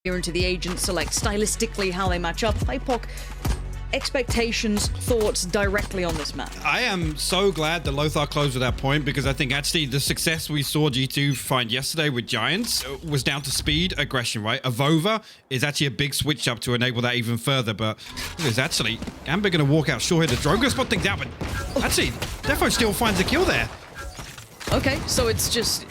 here into the agent select stylistically how they match up. Hypoc, expectations, thoughts directly on this map. I am so glad that Lothar closed at that point, because I think actually the success we saw G2 find yesterday with Giants was down to speed, aggression, right? Avova is actually a big switch up to enable that even further, but there's actually Gambit going to walk out short here. The drone going to spot things out, but actually Defo still finds a kill there. Okay, so it's just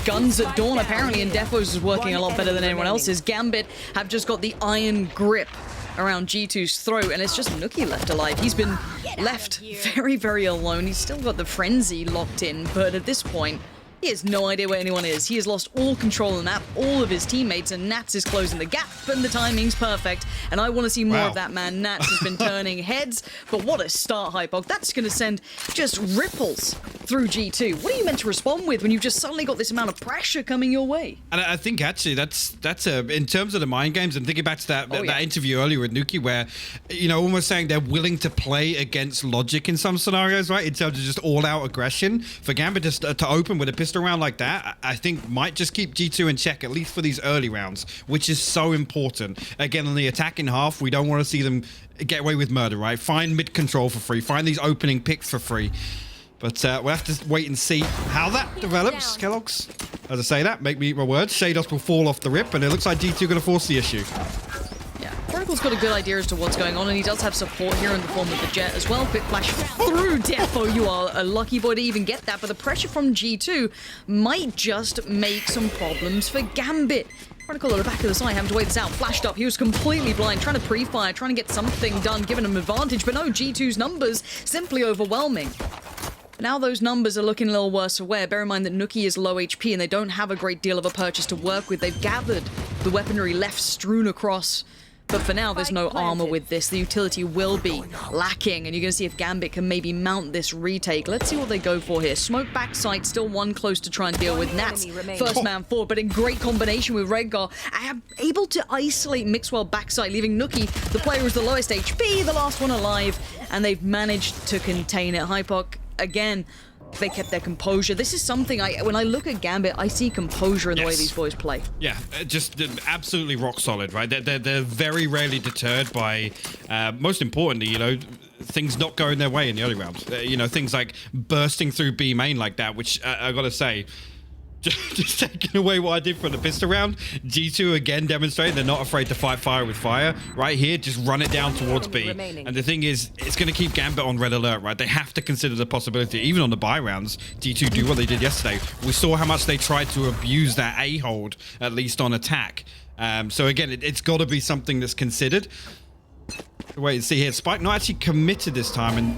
guns at dawn apparently, and Defo's is working a lot better than anyone else's. Gambit have just got the iron grip around G2's throat, and it's just Nuki left alive. He's been left very, very alone. He's still got the frenzy locked in, but at this point, he has no idea where anyone is. He has lost all control of the map, all of his teammates, and Nats is closing the gap, and the timing's perfect. And I want to see more of that, man. Nats has been turning heads, but what a start, Hypoc. That's going to send just ripples through G2. What are you meant to respond with when you've just suddenly got this amount of pressure coming your way? And I think actually that's in terms of the mind games, and thinking back to that interview earlier with Nuki, where, you know, almost saying they're willing to play against logic in some scenarios, right? In terms of just all-out aggression. For Gambit just to open with a pistol round like that, I think might just keep G2 in check, at least for these early rounds, which is so important. Again, on the attacking half, we don't want to see them get away with murder, right? Find mid-control for free. Find these opening picks for free. But we'll have to wait and see how that develops. Kellogg's, as I say that, make me eat my words. Shados will fall off the rip, and it looks like G2 going to force the issue. Yeah, Chronicle's got a good idea as to what's going on, and he does have support here in the form of the Jet as well. Quick flash through Defo. You are a lucky boy to even get that, but the pressure from G2 might just make some problems for Gambit. Chronicle at the back of the side, having to wait this out. Flashed up, he was completely blind, trying to pre-fire, trying to get something done, giving him advantage, but no, G2's numbers simply overwhelming. Now those numbers are looking a little worse aware. Bear in mind that Nuki is low HP and they don't have a great deal of a purchase to work with. They've gathered the weaponry left strewn across. But for now, there's no armor with this. The utility will be lacking, and you're going to see if Gambit can maybe mount this retake. Let's see what they go for here. Smoke backside, still one close to try and deal with. Nats, first man forward, but in great combination with Redgar. Able to isolate Mixwell backside, leaving Nuki, the player who's the lowest HP, the last one alive, and they've managed to contain it. Hypoc, again, they kept their composure. This is something, when I look at Gambit, I see composure in the way these boys play. Yeah, just absolutely rock solid, right? They're very rarely deterred by, most importantly, you know, things not going their way in the early rounds. You know, things like bursting through B main like that, which I gotta say, just taking away what I did from the pistol round. G2 again demonstrating they're not afraid to fight fire with fire. Right here, just run it down towards B. And the thing is, it's going to keep Gambit on red alert, right? They have to consider the possibility, even on the buy rounds, G2 do what they did yesterday. We saw how much they tried to abuse that A hold, at least on attack. So again, it's got to be something that's considered. Wait and see here. Spike not actually committed this time, and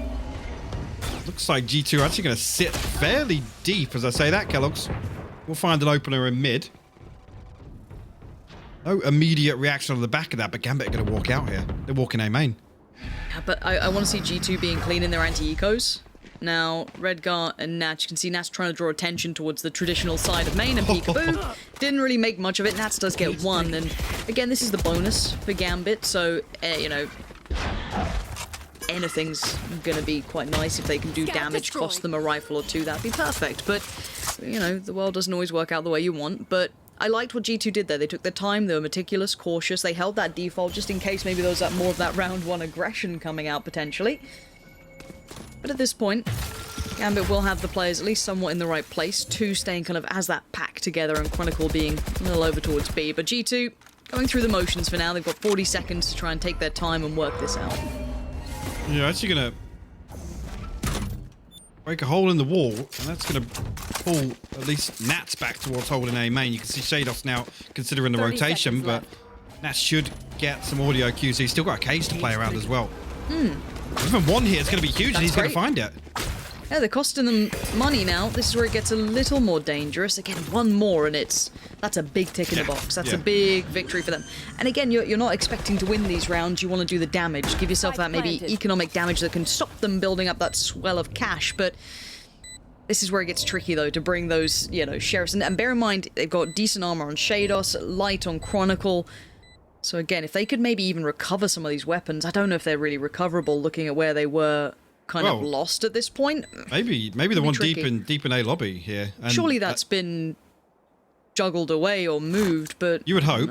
looks like G2 are actually going to sit fairly deep, as I say that, Kellogg's. We'll find an opener in mid. No immediate reaction on the back of that, but Gambit are going to walk out here. They're walking A main. Yeah, but I want to see G2 being clean in their anti-ecos. Now, Redgar and Nats, you can see Nats trying to draw attention towards the traditional side of main, and peekaboo. Didn't really make much of it. Nats does get one, and again, this is the bonus for Gambit, so, you know, anything's gonna be quite nice if they can do damage, cost them a rifle or two, that'd be perfect. But, you know, the world doesn't always work out the way you want, but I liked what G2 did there. They took their time, they were meticulous, cautious, they held that default just in case maybe there was that more of that round one aggression coming out potentially. But at this point, Gambit will have the players at least somewhat in the right place, two staying kind of as that pack together and Chronicle being a little over towards B. But G2 going through the motions for now. They've got 40 seconds to try and take their time and work this out. You're actually going to break a hole in the wall, and that's going to pull at least Nats back towards holding A main. You can see Shados now considering the rotation, but Nats should get some audio cues. He's still got a case to play around as well. Even one here is going to be huge, and he's going to find it. Yeah, they're costing them money now. This is where it gets a little more dangerous. Again, one more, and that's a big tick in the box. That's a big victory for them. And again, you're not expecting to win these rounds. You want to do the damage. Give yourself that maybe economic damage that can stop them building up that swell of cash. But this is where it gets tricky, though, to bring those, you know, sheriffs. And bear in mind, they've got decent armor on Shados, light on Chronicle. So again, if they could maybe even recover some of these weapons, I don't know if they're really recoverable looking at where they were kind of lost at this point. Maybe the one deep in A lobby here. And surely that's been juggled away or moved, but... You would hope.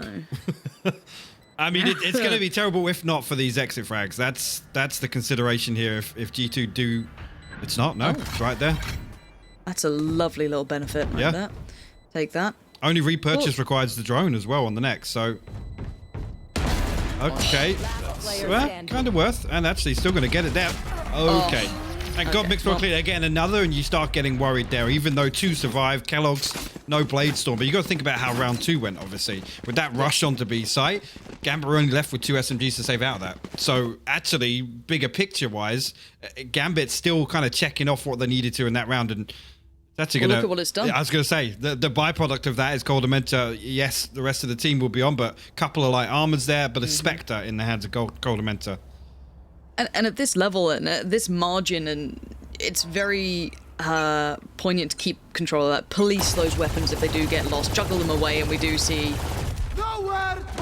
I mean, it's going to be terrible if not for these exit frags. That's the consideration here. If G2 do... It's not, no. It's right there. That's a lovely little benefit like that. Take that. Only repurchase requires the drone as well on the next, so... Okay. Well, kind of worth. And actually still going to get it there. Okay. And God Mixed clear again, another, and you start getting worried there. Even though 2 survived, Kellogg's, no Blade Storm. But you got to think about how round 2 went, obviously. With that rush onto B site, Gambit were only left with 2 SMGs to save out of that. So actually, bigger picture-wise, Gambit still kind of checking off what they needed to in that round. And that's going to look at what it's done. I was going to say, the byproduct of that is Coldamenta. Yes, the rest of the team will be on, but a couple of light armors there, but a Spectre in the hands of Coldamenta. And at this level and at this margin, and it's very poignant to keep control of that. Police those weapons if they do get lost, juggle them away, and we do see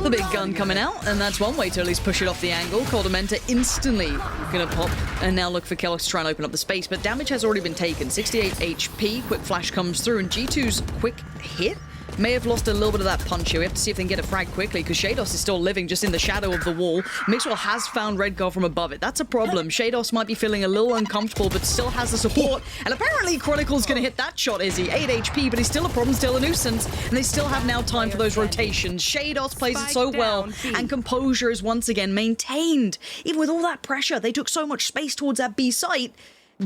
the big gun coming out, and that's one way to at least push it off the angle. Coldamenta instantly gonna pop, and now look for Kellogg to try and open up the space, but damage has already been taken. 68 HP, quick flash comes through, and G2's quick hit may have lost a little bit of that punch here. We have to see if they can get a frag quickly, because Shados is still living just in the shadow of the wall. Mixwell has found Redguard from above it. That's a problem. Shados might be feeling a little uncomfortable, but still has the support. And apparently Chronicle's going to hit that shot, is he? 8 HP, but he's still a problem, still a nuisance. And they still have now time for those rotations. Shados plays it so well, and composure is once again maintained. Even with all that pressure, they took so much space towards that B site.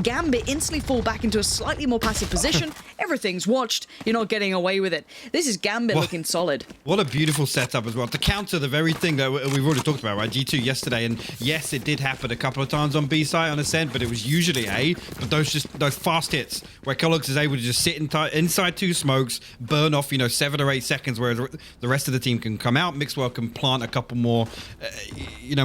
Gambit instantly fall back into a slightly more passive position. Everything's watched. You're not getting away with it. This is Gambit looking solid. What a beautiful setup as well. To counter the very thing that we've already talked about, right? G2 yesterday, and yes, it did happen a couple of times on B side on Ascent, but it was usually A. But those fast hits where Kellogg's is able to just sit inside 2 smokes, burn off, 7 or 8 seconds, whereas the rest of the team can come out. Mixwell can plant a couple more,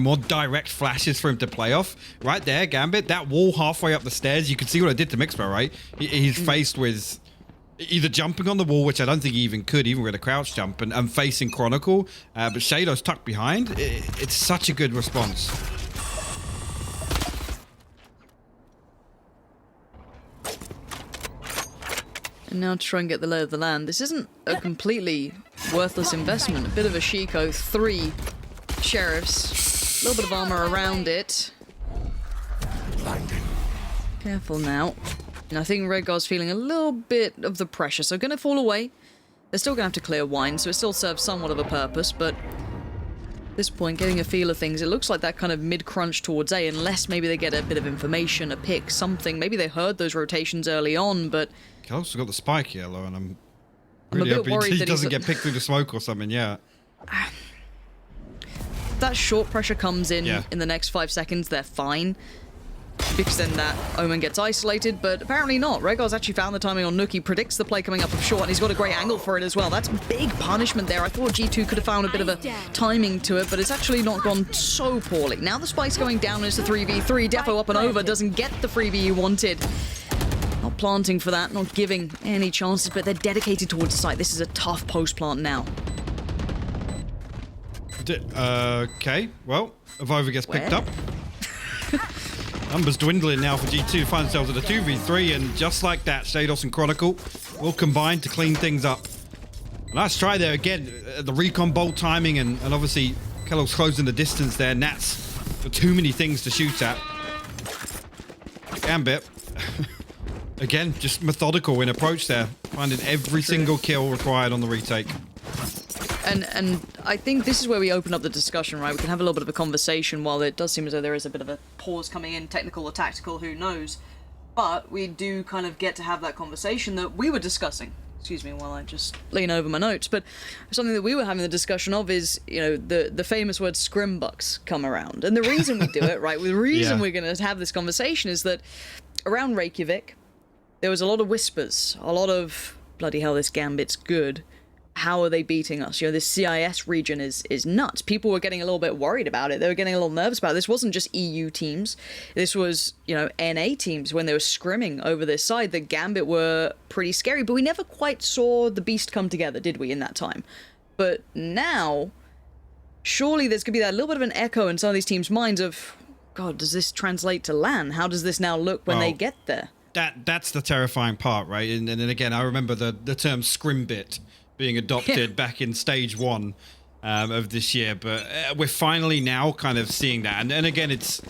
more direct flashes for him to play off. Right there, Gambit, that wall halfway up the stairs, you can see what I did to Mixwell, right? He's faced with either jumping on the wall, which I don't think he even could, even with a crouch jump, and facing Chronicle, but Shadows tucked behind. It's such a good response. And now to try and get the lay of the land. This isn't a completely worthless investment. A bit of a Shiko, 3 sheriffs, a little bit of armor around it. Careful now. And I think Redguard's feeling a little bit of the pressure, so going to fall away. They're still going to have to clear wine, so it still serves somewhat of a purpose, but at this point, getting a feel of things, it looks like that kind of mid-crunch towards A, unless maybe they get a bit of information, a pick, something. Maybe they heard those rotations early on, but... Kellogg's got the spike yellow, and I'm really hoping he doesn't get picked through the smoke or something, yeah. That short pressure comes in the next 5 seconds, they're fine. Because then that Omen gets isolated, but apparently not. Redguard's actually found the timing on Nook. He predicts the play coming up of short, and he's got a great angle for it as well. That's big punishment there. I thought G2 could have found a bit of a timing to it, but it's actually not gone so poorly. Now the spike's going down, and it's a 3v3. Defo up and over, doesn't get the freebie he wanted. Not planting for that, not giving any chances, but they're dedicated towards the site. This is a tough post-plant now. Okay, well, Avova gets picked up. Numbers dwindling now for G2 to find themselves at a 2v3, and just like that, Shados and Chronicle will combine to clean things up. Nice try there again, the recon bolt timing, and obviously Kellogg's closing the distance there. Nats for too many things to shoot at. Gambit, again, just methodical in approach there, finding every single kill required on the retake. And I think this is where we open up the discussion, right? We can have a little bit of a conversation while it does seem as though there is a bit of a pause coming in, technical or tactical, who knows. But we do kind of get to have that conversation that we were discussing. Excuse me while I just lean over my notes. But something that we were having the discussion of is, the famous word scrimbucks come around. And the reason we do it, right, the reason we're going to have this conversation is that around Reykjavik, there was a lot of whispers, a lot of, bloody hell, this Gambit's good. How are they beating us? This CIS region is nuts. People were getting a little bit worried about it. They were getting a little nervous about it. This wasn't just EU teams. This was, NA teams when they were scrimming over this side. The Gambit were pretty scary, but we never quite saw the beast come together, did we, in that time? But now, surely there's going to be that little bit of an echo in some of these teams' minds of, God, does this translate to LAN? How does this now look when they get there? That's the terrifying part, right? And then again, I remember the term scrimbit. being adopted back in stage 1 of this year, but we're finally now kind of seeing that. And again, it's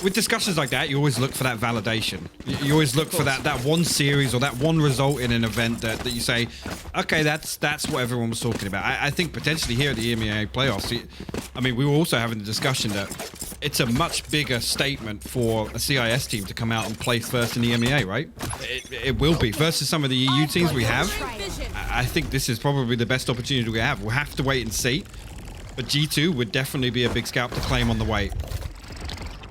with discussions like that, you always look for that validation. You always look for that one series or that one result in an event that you say, okay, that's what everyone was talking about. I think potentially here at the EMEA playoffs, I mean, we were also having the discussion that it's a much bigger statement for a CIS team to come out and place first in the EMEA, right? It will be. Versus some of the EU teams we have, I think this is probably the best opportunity we have. We'll have to wait and see. But G2 would definitely be a big scalp to claim on the way.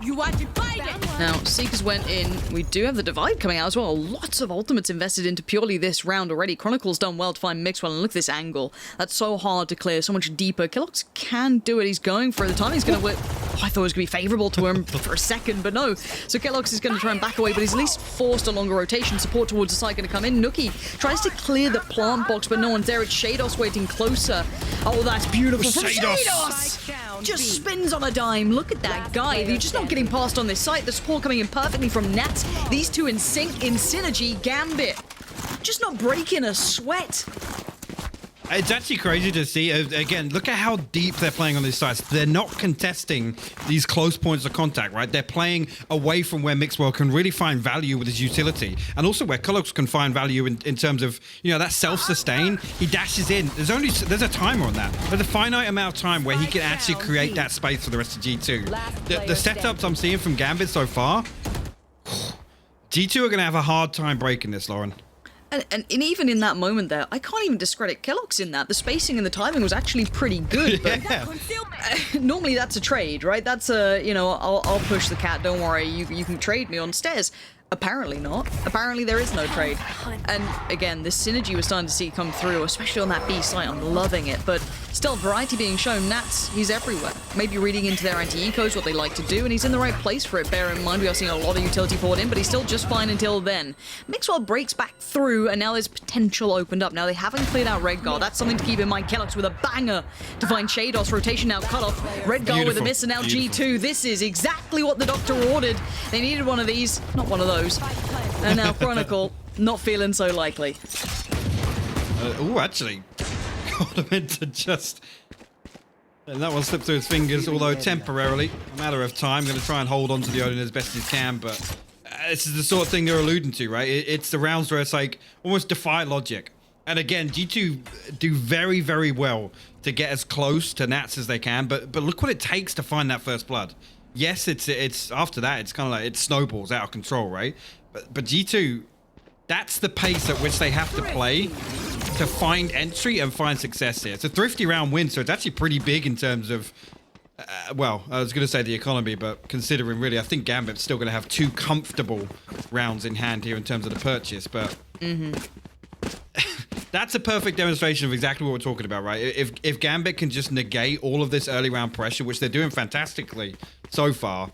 You want to fight it? Now, Seekers went in. We do have the Divide coming out as well. Lots of ultimates invested into purely this round already. Chronicle's done well to find Mixwell, and look at this angle. That's so hard to clear, so much deeper. Killox can do it. He's going for it. The timing's going to work. Oh, I thought it was going to be favorable to him for a second, but no. So Killox is going to try and back away, but he's at least forced a longer rotation. Support towards the side going to come in. Nuki tries to clear the plant box, but no one's there. It's Shados waiting closer. Oh, that's beautiful from Shados! Just spins on a dime. Look at that guy. You're just not getting past on this site. The support coming in perfectly from Nats. These two in sync, in synergy. Gambit just not breaking a sweat. It's actually crazy to see. Again, look at how deep they're playing on these sites. They're not contesting these close points of contact, right? They're playing away from where Mixwell can really find value with his utility, and also where Collox can find value in terms of, you know, that self-sustain. He dashes in. There's a timer on that. There's a finite amount of time where he can actually create that space for the rest of G2. The setups I'm seeing from Gambit so far, G2 are going to have a hard time breaking this, Lauren. And even in that moment there, I can't even discredit Killox in that. The spacing and the timing was actually pretty good. But normally that's a trade, right? That's a, you know, I'll push the cat, don't worry, you can trade me on stairs. Apparently not. Apparently there is no trade. And again, this synergy we're starting to see come through, especially on that B site. I'm loving it. But still, variety being shown. Nats, he's everywhere. Maybe reading into their anti-ecos, what they like to do, and he's in the right place for it. Bear in mind, we are seeing a lot of utility poured in, but he's still just fine until then. Mixwell breaks back through, and now there's potential opened up. Now, they haven't cleared out Redgar. That's something to keep in mind. Kellox with a banger to find Shados. Rotation now cut off. Redgar with a miss, and now G2. This is exactly what the doctor ordered. They needed one of these, not one of those. And now Chronicle, not feeling so likely. Oh, actually, got him into just... And that one slipped through his fingers, although temporarily. A matter of time. Going to try and hold on to the Odin as best as he can, but this is the sort of thing they're alluding to, right? It's the rounds where it's like almost defy logic. And again, G2 do very, very well to get as close to Nats as they can, but look what it takes to find that first blood. Yes, it's after that, it's kind of like it snowballs out of control, right? But G2, that's the pace at which they have to play to find entry and find success here. It's a thrifty round win, so it's actually pretty big in terms of, well, I was going to say the economy, but considering really, I think Gambit's still going to have 2 comfortable rounds in hand here in terms of the purchase, but... That's a perfect demonstration of exactly what we're talking about, right? If Gambit can just negate all of this early round pressure, which they're doing fantastically so far,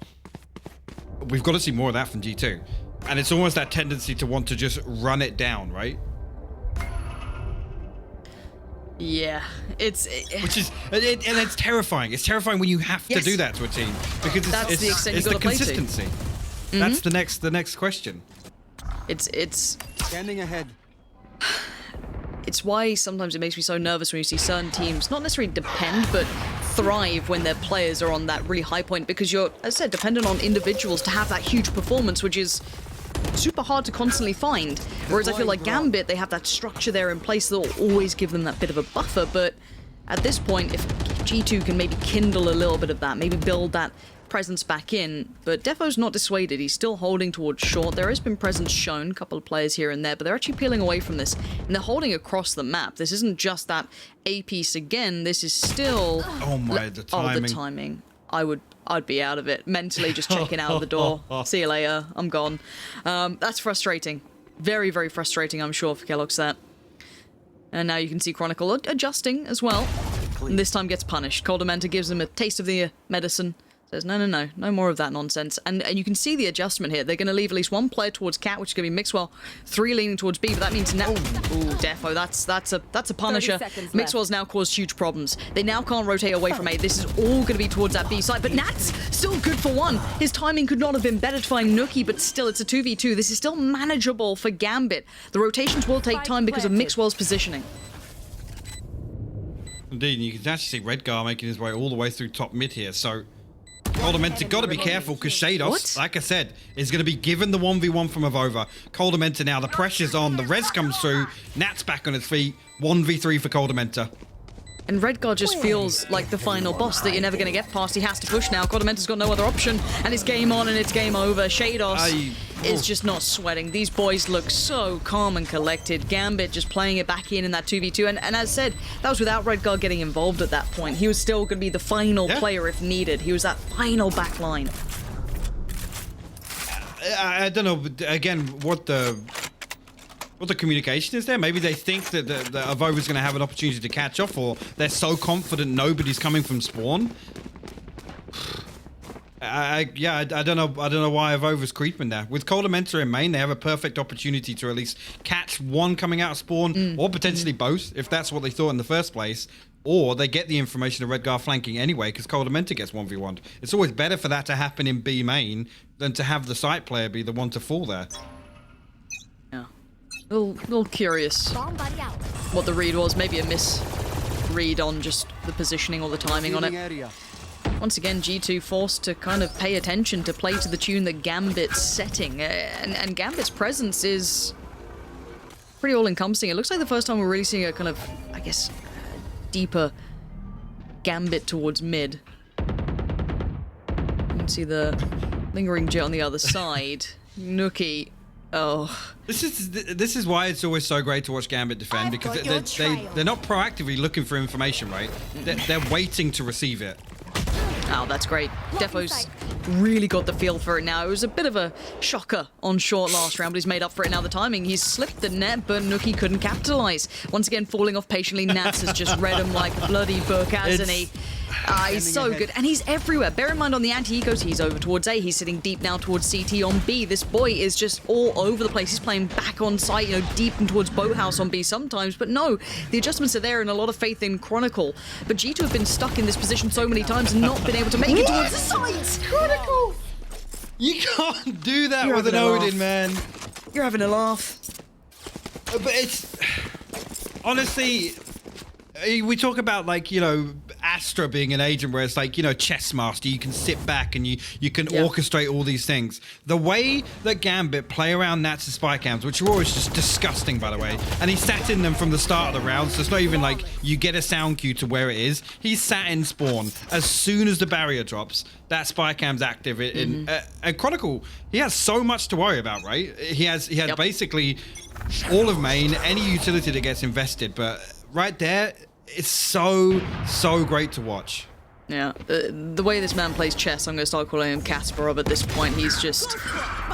we've got to see more of that from G2. And it's almost that tendency to want to just run it down, right? Yeah, which is, and it's terrifying. It's terrifying when you have to do that to a team, because it's the consistency. That's the next question. It's Scanning ahead. It's why sometimes it makes me so nervous when you see certain teams not necessarily depend, but thrive when their players are on that really high point, because you're, as I said, dependent on individuals to have that huge performance, which is super hard to constantly find. Whereas I feel like Gambit, they have that structure there in place that will always give them that bit of a buffer. But at this point, if G2 can maybe kindle a little bit of that, maybe build that presence back in, but Defo's not dissuaded. He's still holding towards short. There has been presence shown, a couple of players here and there, but they're actually peeling away from this, and they're holding across the map. This isn't just that A piece again. This is still... Oh my, the timing. Oh, the timing. I'd be out of it. Mentally just checking out of the door. See you later. I'm gone. That's frustrating. Very, very frustrating, I'm sure, for Kellogg's that. And now you can see Chronicle adjusting as well. And this time gets punished. Coldamenta gives him a taste of the medicine. Says, no more of that nonsense. And you can see the adjustment here. They're going to leave at least 1 player towards Cat, which is going to be Mixwell. 3 leaning towards B, but that means now... Ooh, Defo, that's a punisher. Mixwell's now caused huge problems. They now can't rotate away from A. This is all going to be towards that B side, but Nat's still good for 1. His timing could not have been better to find Nuki, but still, it's a 2v2. This is still manageable for Gambit. The rotations will take time because of Mixwell's positioning. Indeed, and you can actually see Redgar making his way all the way through top mid here. So Coldamenta got to be careful because Shados, like I said, is going to be given the 1v1 from Avova. Coldamenta now, the pressure's on. The res comes through. Nat's back on his feet. 1v3 for Coldamenta. And Redgar just feels like the final boss that you're never going to get past. He has to push now. Coldamenta's got no other option. And it's game on and it's game over. Shados is just not sweating. These boys look so calm and collected. Gambit just playing it back in that 2v2. And as said, that was without Redgar getting involved at that point. He was still going to be the final player if needed. He was that final back line. I don't know, again, what the communication is there. Maybe they think that Avova's going to have an opportunity to catch off, or they're so confident nobody's coming from spawn. I don't know why Avova's creeping there. With Coldamenta in main, they have a perfect opportunity to at least catch one coming out of spawn, or potentially both, if that's what they thought in the first place. Or they get the information of Redgar flanking anyway, because Coldamenta gets 1v1'd. It's always better for that to happen in B main than to have the site player be the one to fall there. Yeah. A little curious what the read was. Maybe a misread on just the positioning or the timing on it. Once again, G2 forced to kind of pay attention to play to the tune that Gambit's setting. And Gambit's presence is pretty all-encompassing. It looks like the first time we're really seeing a kind of, I guess, deeper Gambit towards mid. You can see the lingering jet on the other side. Nuki. Oh. This is why it's always so great to watch Gambit defend, because they're not proactively looking for information, right? They're waiting to receive it. Oh, that's great. Defo's really got the feel for it now. It was a bit of a shocker on short last round, but he's made up for it now. The timing, he's slipped the net, but Nuki couldn't capitalize. Once again, falling off patiently. Nats has just read him like a bloody book, hasn't he? He's so good, and he's everywhere. Bear in mind, on the anti-ecos, he's over towards A. He's sitting deep now towards CT on B. This boy is just all over the place. He's playing back on site, you know, deep and towards Boathouse on B sometimes. But no, the adjustments are there and a lot of faith in Chronicle. But G2 have been stuck in this position so many times and not been able to make it towards the site. Chronicle! You can't do that with an Odin, man. You're having a laugh. But it's... Honestly... We talk about, like, you know, Astra being an agent where it's like, you know, chess master, you can sit back and you can orchestrate all these things. The way that Gambit play around Nats' spy cams, which are always just disgusting, by the way, and he sat in them from the start of the round, so it's not even like you get a sound cue to where it is. He sat in spawn. As soon as the barrier drops, that spy cam's active. And Chronicle, he has so much to worry about, right? He has basically all of main, any utility that gets invested, but right there, it's so great to watch. Yeah, the way this man plays chess, I'm going to start calling him Kasparov at this point. He's just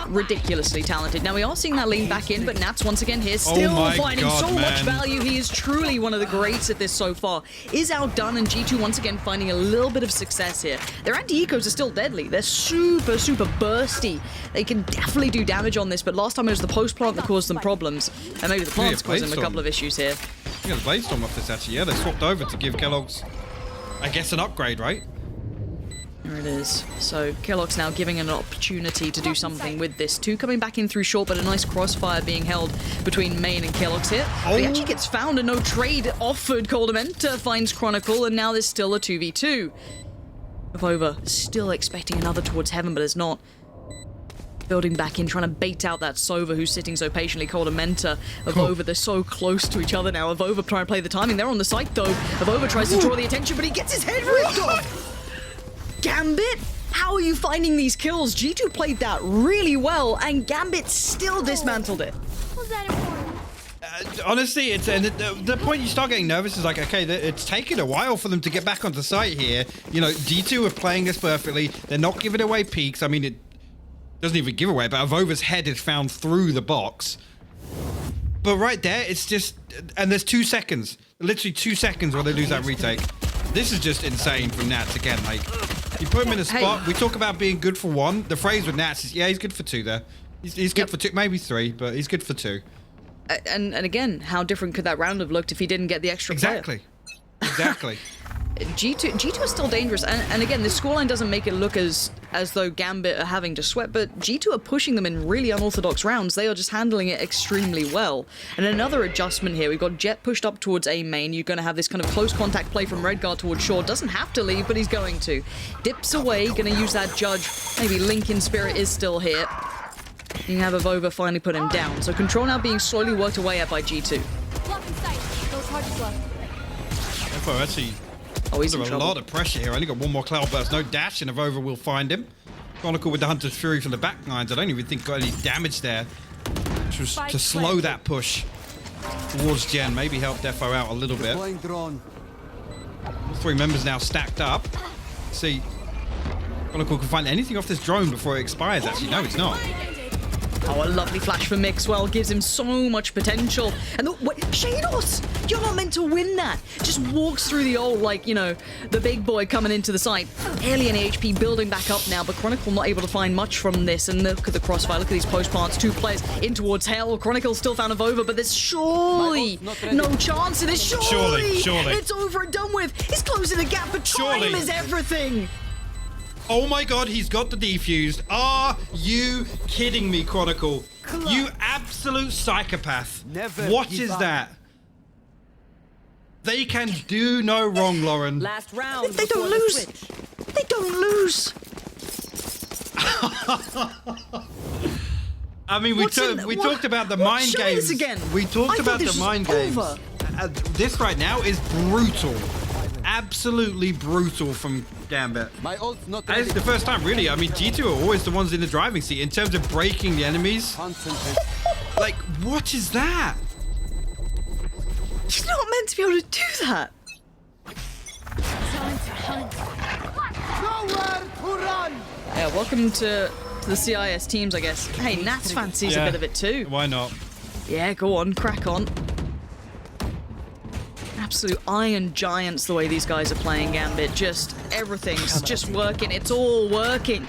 ridiculously talented. Now, we are seeing that lean back in, but Nats once again here, still finding so much value. He is truly one of the greats at this so far. Is outdone, and G2 once again finding a little bit of success here. Their anti-ecos are still deadly. They're super bursty. They can definitely do damage on this, but last time it was the post-plant that caused them problems. And maybe the plant's causing them a couple of issues here. You got a Blade Storm off this, actually. Yeah, they swapped over to give Kellogg's, I guess, an upgrade, right? There it is. So Kellogg's now giving an opportunity to do something with this. Two coming back in through short, but a nice crossfire being held between Main and Kellogg's here. But he actually gets found and no trade offered. Coldamenta finds Chronicle, and now there's still a 2v2. Avova still expecting another towards heaven, but it's not. Building back in, trying to bait out that Sova who's sitting so patiently. Coldamenta, Avova, they're so close to each other now. Avova trying to play the timing. They're on the site though. Avova tries to draw the attention, but he gets his head ripped off. Gambit, how are you finding these kills? G2 played that really well, and Gambit still dismantled it. Was that important? Honestly, it's the point you start getting nervous is like, okay, it's taken a while for them to get back onto site here. You know, G2 are playing this perfectly. They're not giving away peaks. I mean, it doesn't even give away, but Avova's head is found through the box. But right there, it's just... And there's 2 seconds. Literally 2 seconds where they lose that retake. This is just insane from Nats again. Like, you put him in a spot. We talk about being good for one. The phrase with Nats is, yeah, he's good for 2 there. He's good for 2. Maybe 3, but he's good for 2. And again, how different could that round have looked if he didn't get the extra player? Exactly. G2 is still dangerous, and again, the scoreline doesn't make it look as as though Gambit are having to sweat, but G2 are pushing them in really unorthodox rounds. They are just handling it extremely well. And another adjustment here, we've got Jet pushed up towards A main. You're going to have this kind of close contact play from Redguard towards Shore. Doesn't have to leave, but he's going to. Dips away, going to use that Judge. Maybe Lincoln Spirit is still here. You have Avova finally put him down. So Control now being slowly worked away at by G2. Defo actually He's in under a trouble. lot of pressure here. Only got one more Cloud Burst, no dash, and Avova will find him. Chronicle with the Hunter's Fury from the back lines. I don't even think got any damage there. Which was to slow that push towards Gen. Maybe help Defo out a little bit. All 3 members now stacked up. Let's see. Chronicle can find anything off this drone before it expires. Actually, no, it's not. Oh, a lovely flash from Mixwell gives him so much potential. And wait, Shados, you're not meant to win that. Just walks through the old, like, you know, the big boy coming into the site. Alien HP building back up now, but Chronicle not able to find much from this. And look at the crossfire, look at these post plants. 2 players in towards Hell. Chronicle still found Avova, but there's surely no chance in this. Surely. It's over and done with. He's closing the gap, but time is everything. Oh my god, he's got the defused. Are you kidding me, Chronicle? You absolute psychopath. What is that? They can do no wrong, Lauren. Last round. They don't lose. They don't lose. I mean, we talked about the mind games. Again? We talked about the mind games. This right now is brutal. Absolutely brutal from Gambit. My ult's not And it's the first time, really. I mean, G2 are always the ones in the driving seat in terms of breaking the enemies. Like, what is that? You're not meant to be able to do that. Nowhere to run. Yeah, welcome to the CIS teams, I guess. Hey, Nats fancies a bit of it too. Why not? Yeah, go on, crack on. Absolute iron giants the way these guys are playing Gambit. Just everything's just working. It's all working.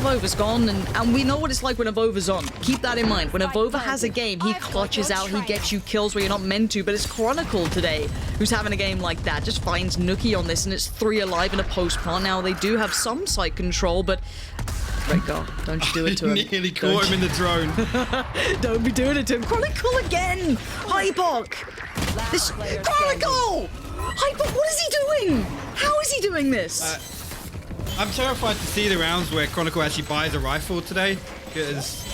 Avova's gone, and we know what it's like when Avova's on. Keep that in mind. When Avova has a game, he clutches out, he gets you kills where you're not meant to, but it's Chronicle today who's having a game like that. Just finds Nookie on this, and it's 3 alive in a post-plant. Now, they do have some site control, but... Redguard, don't you do it to him. Nearly caught him in the drone. Don't be doing it to him. Chronicle again! Hypoc! This Chronicle! Hypoc, what is he doing? How is he doing this? I'm terrified to see the rounds where Chronicle actually buys a rifle today. Because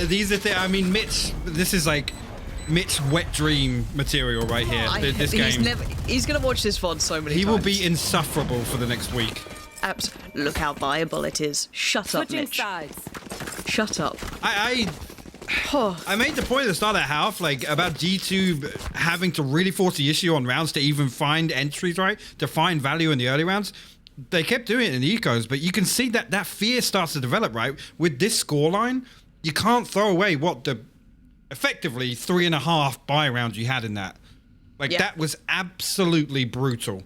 these are I mean, Mitch, this is like Mitch's wet dream material right here. This game. He's going to watch this VOD so many times. He will be insufferable for the next week. Look how viable it is. Shut up, Switching Mitch. sides. Shut up. I made the point at the start of that half, like, about G2 having to really force the issue on rounds to even find entries, right? To find value in the early rounds. They kept doing it in the ecos, but you can see that that fear starts to develop, right? With this scoreline, you can't throw away what the effectively 3.5 buy rounds you had in that. Like, that was absolutely brutal.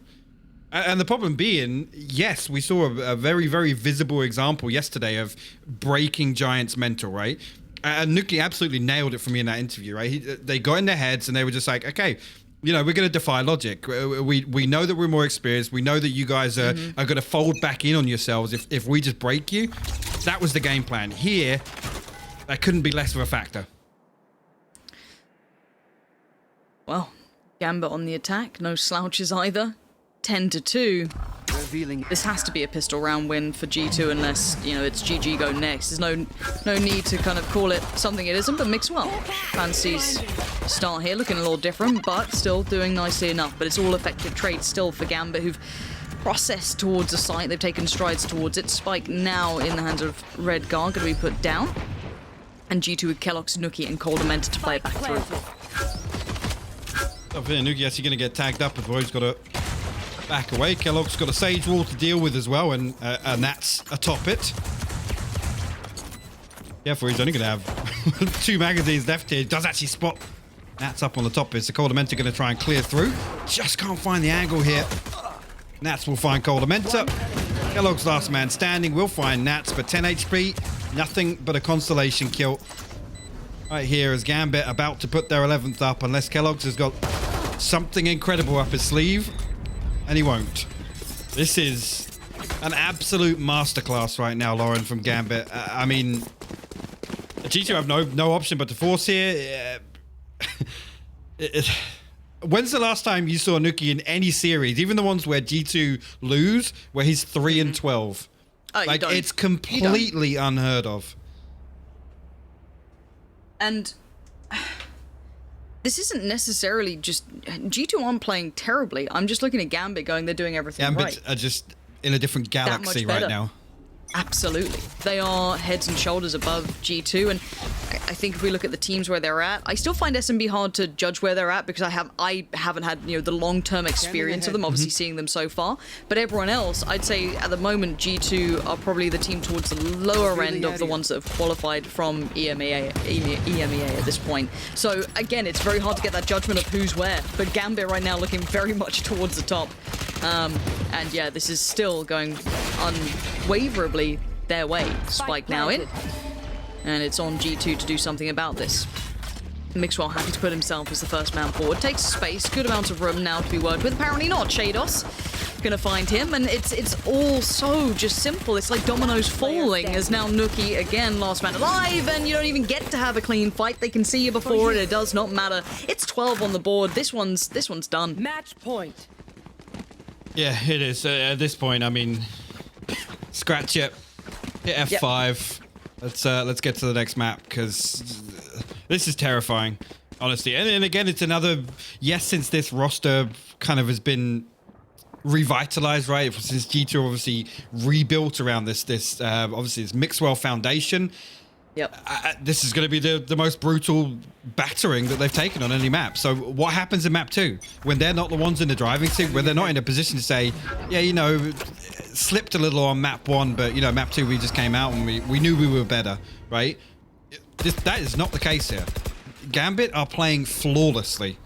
And the problem being, yes, we saw a very, very visible example yesterday of breaking Giants' mental, right? And Nuki absolutely nailed it for me in that interview, right? They got in their heads and they were just like, okay, you know, we're going to defy logic. We know that we're more experienced. We know that you guys are going to fold back in on yourselves if we just break you. That was the game plan. Here, that couldn't be less of a factor. Well, Gambit on the attack. No slouches either. 10-2. This has to be a pistol round win for G2 unless, you know, it's GG go next. There's no need to kind of call it something it isn't, but Mixwell. Fancy's start here looking a little different, but still doing nicely enough. But it's all effective trades still for Gambit, who've processed towards the site. They've taken strides towards it. Spike now in the hands of Redguard, going to be put down. And G2 with Kellogg's, Nookie, and Coldament to play it back through. I think Nookie actually going to get tagged up as well. He's got to back away. Kellogg's got a Sage Wall to deal with as well, and that's atop it. Yeah, for he's only going to have 2 magazines left here. He does actually spot Nats up on the top here, so Coldamenta going to try and clear through. Just can't find the angle here. Nats will find Coldamenta. Kellogg's last man standing will find Nats, but 10 HP, nothing but a consolation kill. Right here is Gambit about to put their 11th up, unless Kellogg's has got something incredible up his sleeve. And he won't. This is An absolute masterclass right now, Lauren, from Gambit. I mean, G2 have no option but to force here. When's the last time you saw Nuki in any series, even the ones where G2 lose, where he's 3-12? Like, it's completely unheard of. And this isn't necessarily just... G2 aren't playing terribly. I'm just looking at Gambit going, they're doing everything right. Gambit are just in a different galaxy right now. Absolutely. They are heads and shoulders above G2, and I think if we look at the teams where they're at, I still find SMB hard to judge where they're at because I haven't had, you know, the long-term experience of them, obviously seeing them so far. But everyone else, I'd say at the moment G2 are probably the team towards the lower end of the ones that have qualified from EMEA at this point. So again, it's very hard to get that judgment of who's where, but Gambit right now looking very much towards the top. And yeah, this is still going unwaverably their way. Spike now in, and it's on G2 to do something about this. Mixwell happy to put himself as the first man forward. Takes space, good amount of room now to be worked with. Apparently not. Shados gonna find him, and it's all so just simple. It's like dominoes falling as now Nuki again last man alive, and you don't even get to have a clean fight. They can see you before it. It does not matter. It's 12 on the board. This one's done. Match point. Yeah, it is. At this point, I mean, scratch it. Hit F5. Yep. Let's get to the next map because this is terrifying, honestly. And again, it's another since this roster kind of has been revitalized, right? Since G2 obviously rebuilt around this obviously this Mixwell foundation. Yep. This is going to be the most brutal battering that they've taken on any map. So what happens in map 2 when they're not the ones in the driving seat, when they're not in a position to say, yeah, you know, slipped a little on map 1, but you know, map 2 we just came out and we knew we were better, right? That is not the case here. Gambit are playing flawlessly.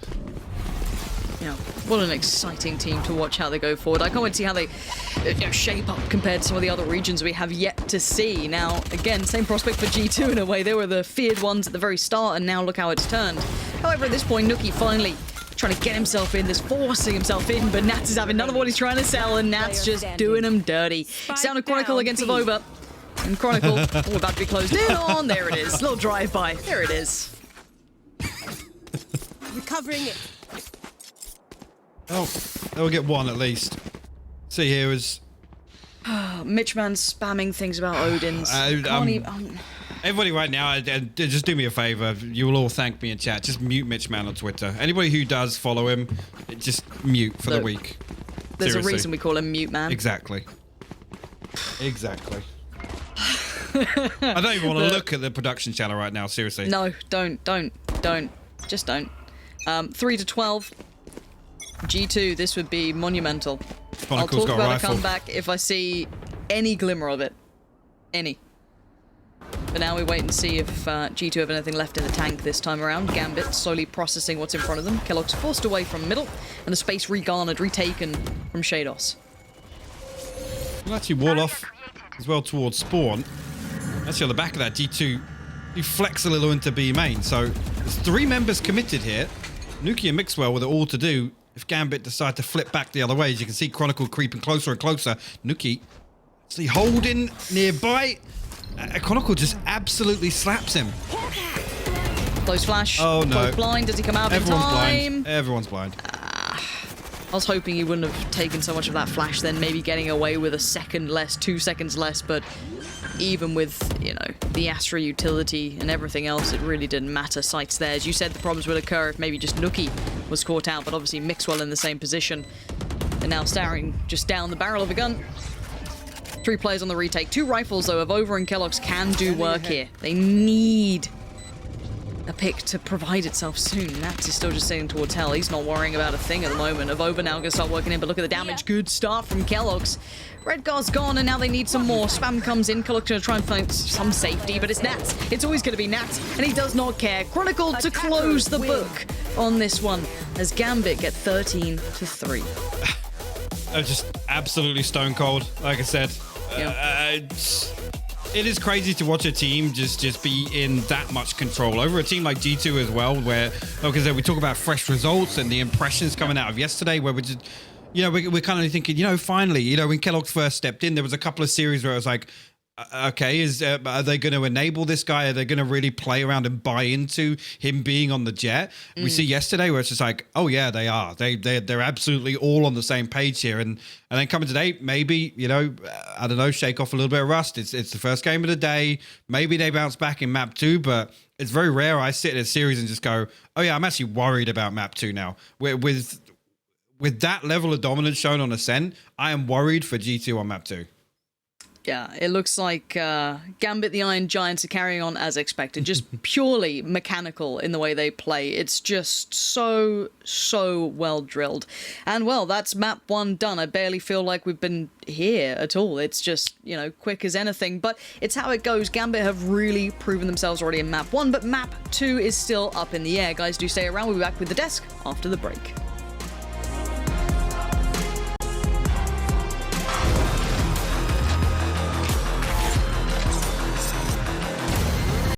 Yeah, what an exciting team to watch how they go forward. I can't wait to see how they shape up compared to some of the other regions we have yet to see. Now, again, same prospect for G2 in a way. They were the feared ones at the very start, and now look how it's turned. However, at this point, Nuki finally trying to get himself in, this forcing himself in, but Nats is having none of what he's trying to sell, and Nats just doing him dirty. Sound of Chronicle against Avova. And Chronicle, all about to be closed in on. There it is. Little drive-by. There it is. Recovering it. Oh, they'll get one at least. See here is... Mitchman spamming things about Odin's. Everybody right now, just do me a favor. You will all thank me in chat. Just mute Mitchman on Twitter. Anybody who does follow him, just mute for the week. There's Seriously. a reason we call him Mute Man. Exactly. Exactly. I don't even want to look at the production channel right now, seriously. No, don't. Just don't. 3-12. G2, this would be monumental. I'll talk about a comeback if I see any glimmer of it. Any. But now we wait and see if G2 have anything left in the tank this time around. Gambit slowly processing what's in front of them. Kellogg's forced away from middle, and the space regarnered, retaken from Shados. We'll actually wall off as well towards spawn. Actually, on the back of that, G2 you flex a little into B main. So there's 3 members committed here. Nuki and Mixwell with it all to do. If Gambit decide to flip back the other way, as you can see Chronicle creeping closer and closer. Nuki actually holding nearby. Chronicle just absolutely slaps him. Close flash. Oh no. Both blind. Does he come out Everyone's in time? blind. Everyone's blind. I was hoping he wouldn't have taken so much of that flash, then maybe getting away with a second less, 2 seconds less, but even with, you know, the Astra utility and everything else, it really didn't matter. Sights there. As you said, the problems would occur if maybe just Nuki was caught out, but obviously Mixwell in the same position. And now staring just down the barrel of a gun. 3 players on the retake. 2 rifles, though, of Over and Kellogg's can do work here. They need a pick to provide itself soon. Nats is still just sailing towards hell. He's not worrying about a thing at the moment. Avova now gonna start working in, but look at the damage. Good start from Kellogg's. Redgar's gone, and now they need some more. Spam comes in. Kellogg's gonna try and find some safety, but it's Nats. It's always gonna be Nats, and he does not care. Chronicle to close the book on this one, as Gambit get 13-3. They're just absolutely stone cold, like I said. Yeah. It is crazy to watch a team just be in that much control over a team like G2 as well, where, like I said, we talk about fresh results and the impressions coming out of yesterday, where we just, You know, we're kind of thinking, you know, finally, you know, when Kellogg first stepped in, there was a couple of series where I was like, okay, are they going to enable this guy? Are they going to really play around and buy into him being on the jet? We see yesterday where it's just like, oh yeah, they are. They're absolutely all on the same page here. And then coming today, maybe, you know, I don't know, shake off a little bit of rust. It's the first game of the day. Maybe they bounce back in map 2, but it's very rare I sit in a series and just go, oh yeah, I'm actually worried about map 2 now. With that level of dominance shown on Ascent, I am worried for G2 on map 2. Yeah, it looks like Gambit the Iron Giants are carrying on as expected, just purely mechanical in the way they play. It's just so well drilled. And well, that's map 1 done. I barely feel like we've been here at all. It's just, you know, quick as anything, but it's how it goes. Gambit have really proven themselves already in map 1, but map 2 is still up in the air. Guys, do stay around. We'll be back with the desk after the break.